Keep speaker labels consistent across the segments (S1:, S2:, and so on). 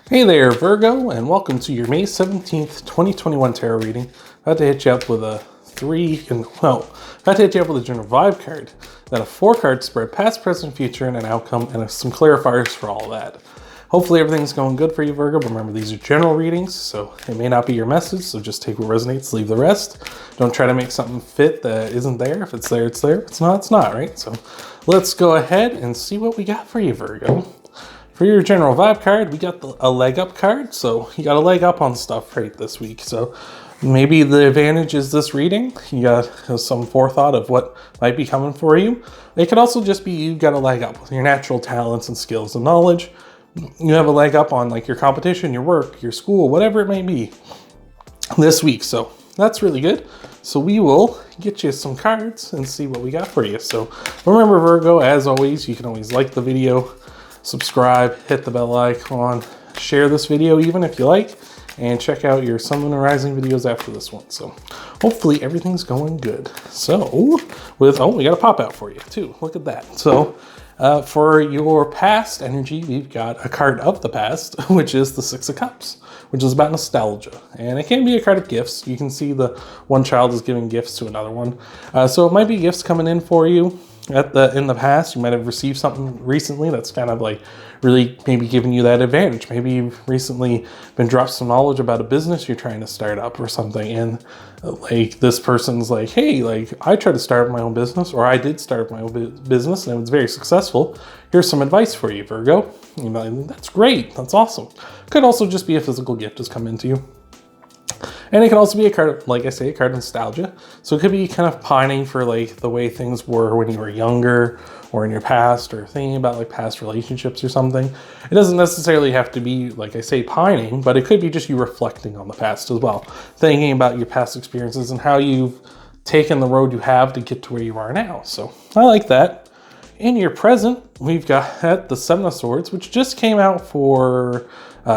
S1: Hey there, Virgo, and welcome to your May 17th, 2021 tarot reading. About to hit you up with a general vibe card. Then a 4-card spread, past, present, future, and an outcome, and some clarifiers for all that. Hopefully everything's going good for you, Virgo, but remember these are general readings, so it may not be your message, so just take what resonates, leave the rest. Don't try to make something fit that isn't there. If it's there, it's there. If it's not, it's not, right? So let's go ahead and see what we got for you, Virgo. For your general vibe card, we got a leg up card. So you got a leg up on stuff right this week. So maybe the advantage is this reading. You got some forethought of what might be coming for you. It could also just be you got a leg up with your natural talents and skills and knowledge. You have a leg up on like your competition, your work, your school, whatever it may be this week. So that's really good. So we will get you some cards and see what we got for you. So remember, Virgo, as always, you can always like the video, subscribe, hit the bell icon, share this video even if you like, and check out your Sun, Moon, and Rising videos after this one. So hopefully everything's going good. So we got a pop out for you too. Look at that. So for your past energy, we've got a card of the past, which is the 6 of Cups, which is about nostalgia. And it can be a card of gifts. You can see the one child is giving gifts to another one. So it might be gifts coming in for you. In the past, you might have received something recently that's kind of like really maybe giving you that advantage. Maybe you've recently been dropped some knowledge about a business you're trying to start up or something, and like this person's like, hey, like I tried to start my own business, or I did start my own business and it was very successful. Here's some advice for you, Virgo. You know, that's great, that's awesome. Could also just be a physical gift has come into you. And it can also be a card, like I say, a card of nostalgia. So it could be kind of pining for like the way things were when you were younger or in your past, or thinking about like past relationships or something. It doesn't necessarily have to be, like I say, pining, but it could be just you reflecting on the past as well. Thinking about your past experiences and how you've taken the road you have to get to where you are now. So I like that. In your present, we've got the 7 of Swords, which just came out for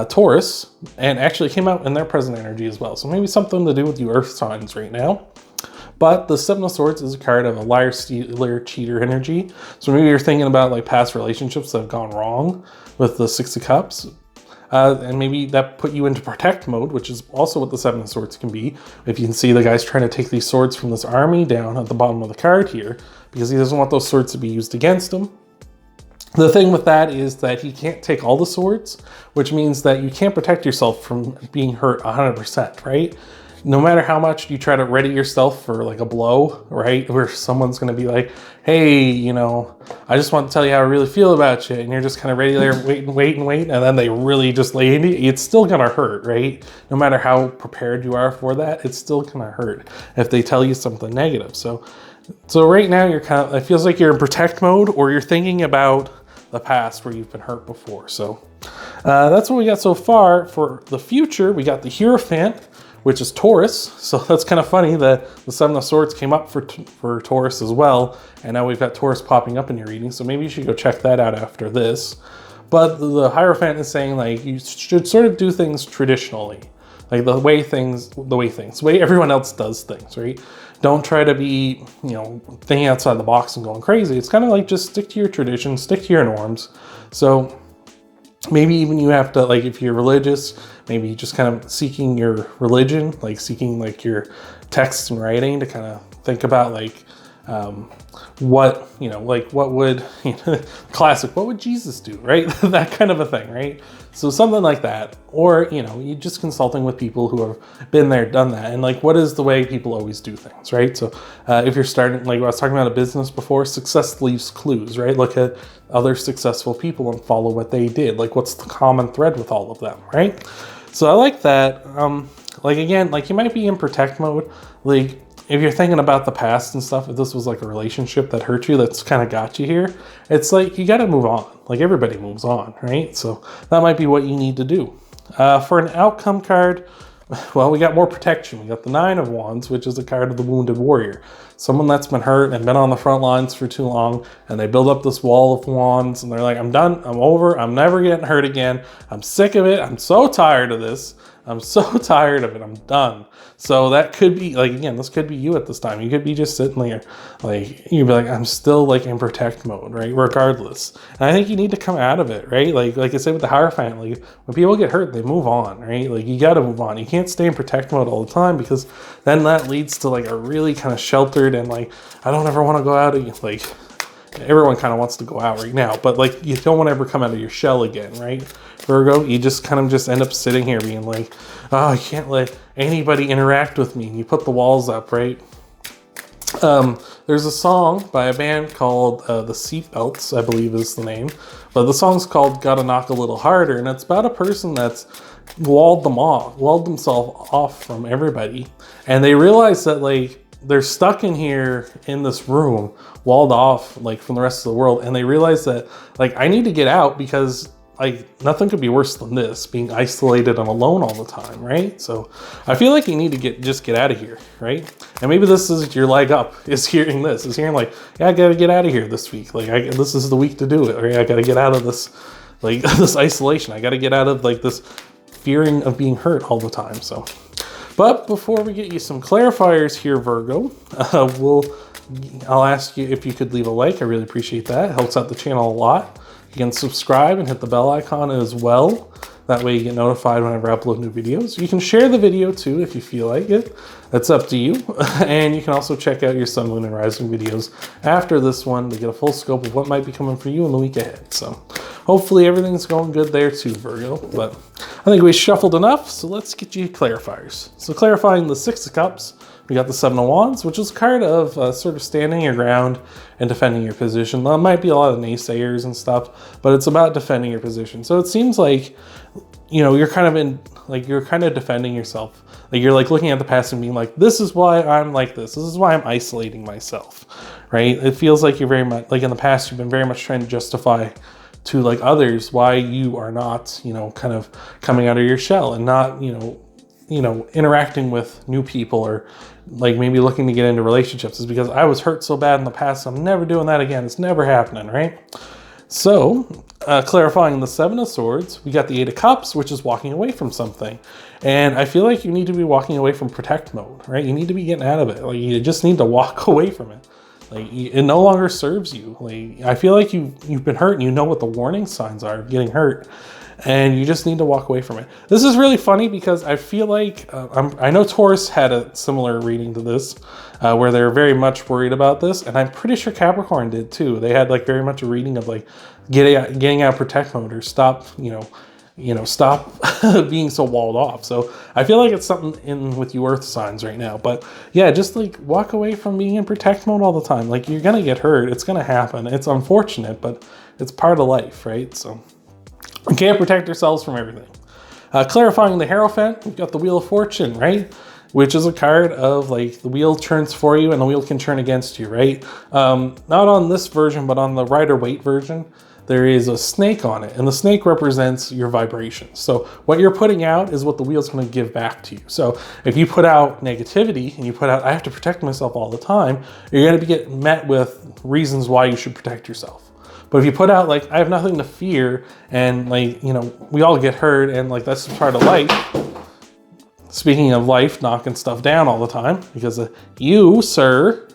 S1: Taurus, and actually came out in their present energy as well. So maybe something to do with you earth signs right now. But the 7 of Swords is a card of a liar, stealer, cheater energy. So maybe you're thinking about like past relationships that have gone wrong with the 6 of Cups. And maybe that put you into protect mode, which is also what the 7 of Swords can be. If you can see, the guy's trying to take these swords from this army down at the bottom of the card here, because he doesn't want those swords to be used against him. The thing with that is that he can't take all the swords, which means that you can't protect yourself from being hurt 100%, right? No matter how much you try to ready yourself for like a blow, right? Where someone's going to be like, hey, you know, I just want to tell you how I really feel about you. And you're just kind of ready there, wait. And then they really just lay into you. It's still going to hurt, right? No matter how prepared you are for that, it's still going to hurt if they tell you something negative. So right now you're kind of, it feels like you're in protect mode, or you're thinking about the past where you've been hurt before. So that's what we got so far. For the future, we got the Hierophant, which is Taurus. So that's kind of funny that the 7 of Swords came up for Taurus as well. And now we've got Taurus popping up in your reading. So maybe you should go check that out after this. But the Hierophant is saying like you should sort of do things traditionally. Like the way everyone else does things, right? Don't try to be, you know, thinking outside the box and going crazy. It's kind of like just stick to your traditions, stick to your norms. So maybe even you have to, like if you're religious, maybe just kind of seeking your religion, like seeking like your texts and writing to kind of think about like what, you know, like what would, you know, classic, what would Jesus do, right? That kind of a thing, right? So something like that. Or, you know, you just consulting with people who have been there, done that. And like, what is the way people always do things, right? So if you're starting, like I was talking about a business before, success leaves clues, right? Look at other successful people and follow what they did. Like what's the common thread with all of them, right? So I like that. Like again, like you might be in protect mode. Like if you're thinking about the past and stuff, if this was like a relationship that hurt you, that's kind of got you here, it's like you got to move on. Like everybody moves on, right? So that might be what you need to do. For an outcome card, well, we got more protection. We got the 9 of Wands, which is a card of the wounded warrior. Someone that's been hurt and been on the front lines for too long, and they build up this wall of wands, and they're like, I'm done, I'm over, I'm never getting hurt again. I'm sick of it, I'm so tired of this. I'm so tired of it. I'm done. So that could be like, again, this could be you at this time. You could be just sitting there, like, you'd be like, I'm still like in protect mode, right? Regardless. And I think you need to come out of it, right? Like I said with the Hierophant, like when people get hurt, they move on, right? Like you got to move on. You can't stay in protect mode all the time, because then that leads to like a really kind of sheltered and like, I don't ever want to go out again. Like everyone kind of wants to go out right now, but like you don't want to ever come out of your shell again, right? Virgo, you just kind of just end up sitting here being like, oh, I can't let anybody interact with me. And you put the walls up, right? There's a song by a band called The Seatbelts, I believe is the name. But the song's called Gotta Knock a Little Harder. And it's about a person that's walled themselves off from everybody. And they realize that like they're stuck in here in this room, walled off like from the rest of the world. And they realize that like I need to get out, because like nothing could be worse than this, being isolated and alone all the time, right? So I feel like you need to just get out of here, right? And maybe this is your leg up, is hearing like, yeah, I gotta get out of here this week. Like this is the week to do it, right? I gotta get out of this, like this isolation. I gotta get out of like this fearing of being hurt all the time. So, but before we get you some clarifiers here, Virgo, I'll ask you if you could leave a like. I really appreciate that. It helps out the channel a lot. You can subscribe and hit the bell icon as well. That way you get notified whenever I upload new videos. You can share the video too if you feel like it. That's up to you. And you can also check out your sun, moon, and rising videos after this one to get a full scope of what might be coming for you in the week ahead. So hopefully everything's going good there too, Virgo. But I think we shuffled enough, so let's get you clarifiers. So clarifying the Six of Cups, we got the Seven of Wands, which is a card of sort of standing your ground and defending your position. There might be a lot of naysayers and stuff, but it's about defending your position. So it seems like, you know, you're kind of defending yourself. Like you're like looking at the past and being like, this is why I'm like this. This is why I'm isolating myself, right? It feels like you're very much, like in the past, you've been very much trying to justify to like others why you are not, you know, kind of coming out of your shell and not, you know, interacting with new people, or like maybe looking to get into relationships, is because I was hurt so bad in the past, so I'm never doing that again. It's never happening, right? So clarifying the Seven of Swords, we got the Eight of Cups, which is walking away from something. And I feel like you need to be walking away from protect mode, right? You need to be getting out of it. Like you just need to walk away from it. Like it no longer serves you. Like I feel like you've been hurt and you know what the warning signs are of getting hurt, and you just need to walk away from it. This is really funny because I feel like I know Taurus had a similar reading to this, where they're very much worried about this, and I'm pretty sure Capricorn did too. They had like very much a reading of like getting out of protect mode, or stop, stop being so walled off. So I feel like it's something in with you earth signs right now. But yeah, just like walk away from being in protect mode all the time. Like you're gonna get hurt. It's gonna happen. It's unfortunate, but it's part of life, right? So we can't protect ourselves from everything. Clarifying the Hierophant, we've got the Wheel of Fortune, right? Which is a card of like the wheel turns for you and the wheel can turn against you, right? Not on this version, but on the Rider-Waite version, there is a snake on it, and the snake represents your vibrations. So what you're putting out is what the wheel's going to give back to you. So if you put out negativity and you put out, I have to protect myself all the time, you're going to get met with reasons why you should protect yourself. But if you put out like, I have nothing to fear, and like, you know, we all get hurt, and like that's part of life. Speaking of life, knocking stuff down all the time because of you, sir.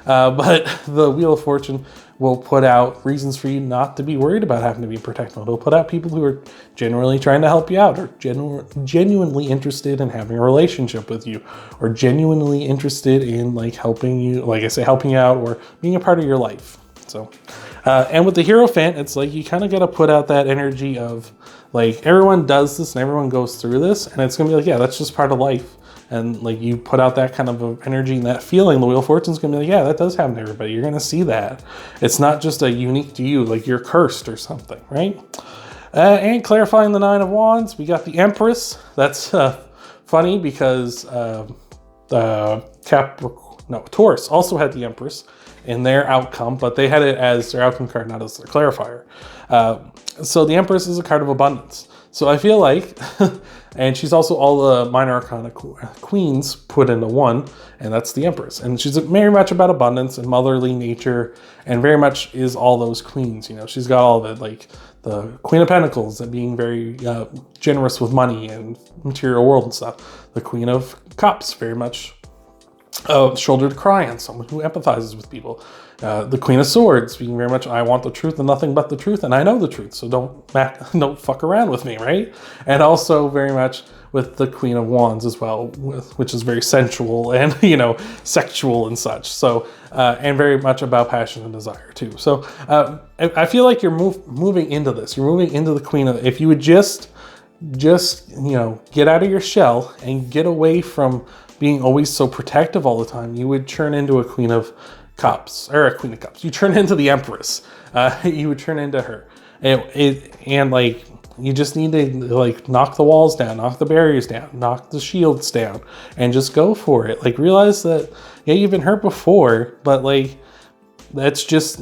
S1: But the Wheel of Fortune will put out reasons for you not to be worried about having to be in protect mode. It'll put out people who are genuinely trying to help you out, or genuinely interested in having a relationship with you, or genuinely interested in like helping you, like I say, helping you out or being a part of your life. So, and with the Hierophant, it's like you kind of got to put out that energy of like everyone does this and everyone goes through this, and it's gonna be like, yeah, that's just part of life. And like you put out that kind of energy and that feeling, the Wheel of Fortune's gonna be like, yeah, that does happen to everybody. You're gonna see that. It's not just a unique to you, like you're cursed or something, right? And clarifying the Nine of Wands, we got the Empress. That's funny because Taurus also had the Empress in their outcome, but they had it as their outcome card, not as their clarifier. So the Empress is a card of abundance. So I feel like, and she's also all the minor arcana queens put into one, and that's the Empress. And she's very much about abundance and motherly nature, and very much is all those queens. You know, she's got all of it, like the Queen of Pentacles and being very generous with money and material world and stuff. The Queen of Cups, very much shoulder to cry on, someone who empathizes with people. The Queen of Swords being very much, I want the truth and nothing but the truth, and I know the truth, so don't fuck around with me, right? And also very much with the Queen of Wands as well, which is very sensual and, you know, sexual and such. So, and very much about passion and desire too. So I feel like you're moving into this. You're moving into the Queen of, if you would just, you know, get out of your shell and get away from being always so protective all the time, you would turn into a Queen of Cups, or a Queen of Cups. You turn into the Empress. You would turn into her. And like, you just need to like knock the walls down, knock the barriers down, knock the shields down, and just go for it. Like, realize that, yeah, you've been hurt before, but like, that's just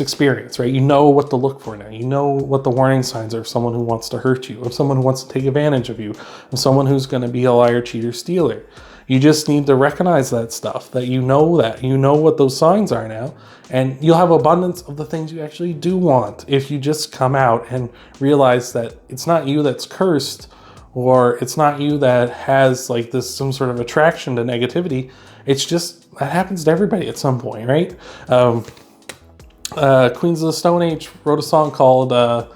S1: experience, right? You know what to look for now. You know what the warning signs are of someone who wants to hurt you, of someone who wants to take advantage of you, of someone who's going to be a liar, cheater, stealer. You just need to recognize that stuff, that you know what those signs are now, and you'll have abundance of the things you actually do want if you just come out and realize that it's not you that's cursed, or it's not you that has like this some sort of attraction to negativity. It's just, that happens to everybody at some point, right? Queens of the Stone Age wrote a song called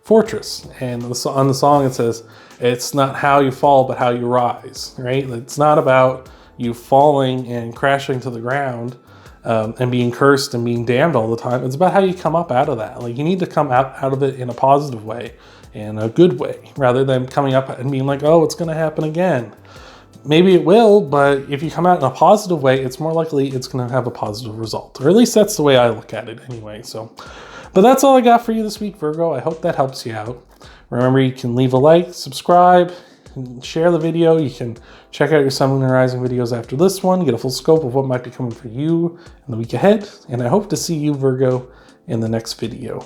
S1: Fortress, and on the song it says, it's not how you fall, but how you rise, right? It's not about you falling and crashing to the ground and being cursed and being damned all the time. It's about how you come up out of that. Like, you need to come out of it in a positive way, in a good way, rather than coming up and being like, oh, it's going to happen again. Maybe it will, but if you come out in a positive way, it's more likely it's going to have a positive result. Or at least that's the way I look at it anyway. So, but that's all I got for you this week, Virgo. I hope that helps you out. Remember, you can leave a like, subscribe, and share the video. You can check out your Sun, Moon, and Rising videos after this one, get a full scope of what might be coming for you in the week ahead. And I hope to see you, Virgo, in the next video.